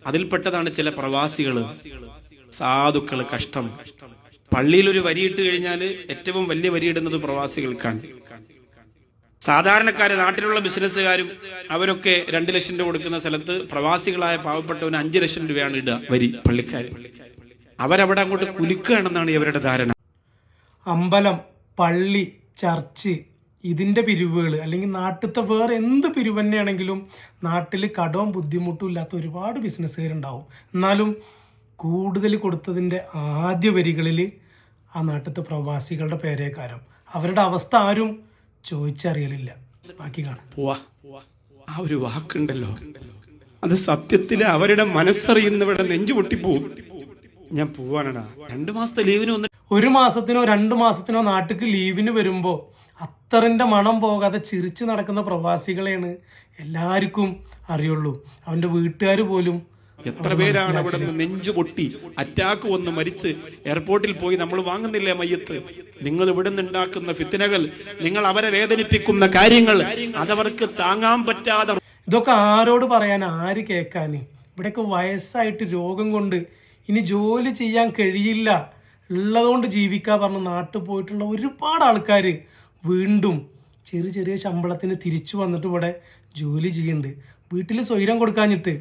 അതിൽപ്പെട്ടതാണ് ചില പ്രവാസികൾ, സാധുക്കൾ. കഷ്ടം. പള്ളിയിൽ ഒരു വരിയിട്ട് കഴിഞ്ഞാൽ ഏറ്റവും വലിയ വരിയിടുന്നത് പ്രവാസികൾക്കാണ്. സാധാരണക്കാര്, നാട്ടിലുള്ള ബിസിനസ്സുകാരും അവരൊക്കെ 2 ലക്ഷം രൂപ കൊടുക്കുന്ന സ്ഥലത്ത് പ്രവാസികളായ പാവപ്പെട്ടവന് 5 ലക്ഷം രൂപയാണ് ഇടുക വരി. പള്ളിക്കാർ അവരവിടെ അങ്ങോട്ട് കുലുക്കുകയാണെന്നാണ് ഇവരുടെ ധാരണ. അമ്പലം, പള്ളി, ചർച്ച്, ഇതിൻ്റെ പിരിവുകൾ അല്ലെങ്കിൽ നാട്ടിലത്തെ വേറെ എന്ത് പിരിവ് തന്നെയാണെങ്കിലും നാട്ടിൽ കടവും ബുദ്ധിമുട്ടും ഇല്ലാത്ത ഒരുപാട് ബിസിനസ്സുകാരുണ്ടാവും. എന്നാലും കൂടുതൽ കൊടുത്തതിൻ്റെ ആദ്യ വരികളിൽ ആ നാട്ടിലത്തെ പ്രവാസികളുടെ പേരേക്കാരം. അവരുടെ അവസ്ഥ ആരും ചോദിച്ചറിയലില്ല. ബാക്കി കാണാം. പോവാ. ആ ഒരു വാക്കുണ്ടല്ലോ, അത് സത്യത്തിൽ അവരുടെ മനസ്സറിയുന്നവരുടെ നെഞ്ചു പൊട്ടിപ്പോവും. ഞാൻ പോവാനടാ, 2 മാസത്തെ ലീവിന് വന്നിട്ട് 1 മാസത്തിനോ 2 മാസത്തിനോ നാട്ടിക്ക് ലീവിന് വരുമ്പോൾ അത്തറിൻ്റെ മണം പോകാതെ ചിരിച്ചു നടക്കുന്ന പ്രവാസികളെയാണ് എല്ലാവർക്കും അറിയുള്ളൂ. അവൻ്റെ വീട്ടുകാർ പോലും. എത്ര പേരാണ് അവിടെ നിന്ന് നെഞ്ചു പൊട്ടി അറ്റാക്ക് വന്ന് മരിച്ച് എയർപോർട്ടിൽ പോയി നമ്മൾ വാങ്ങുന്നില്ലേ മയ്യത്ത്? നിങ്ങൾ ഇവിടെ നിന്നുണ്ടാക്കുന്ന ഫിത്നകൾ, നിങ്ങൾ അവരെ വേദനിപ്പിക്കുന്ന കാര്യങ്ങൾ അതവർക്ക് താങ്ങാൻ പറ്റാതെ. ഇതൊക്കെ ആരോട് പറയാൻ, ആര് കേൾക്കാൻ? ഇവിടെയൊക്കെ വയസ്സായിട്ട് രോഗം കൊണ്ട് ഇനി ജോലി ചെയ്യാൻ കഴിയില്ല, ഉള്ളതുകൊണ്ട് ജീവിക്കാൻ പറഞ്ഞ് നാട്ടിൽ പോയിട്ടുള്ള ഒരുപാട് ആൾക്കാർ വീണ്ടും ചെറിയ ചെറിയ ശമ്പളത്തിന് തിരിച്ചു വന്നിട്ട് ഇവിടെ ജോലി ചെയ്യുന്നുണ്ട്. വീട്ടിൽ സ്വൈരം കൊടുക്കാഞ്ഞിട്ട്.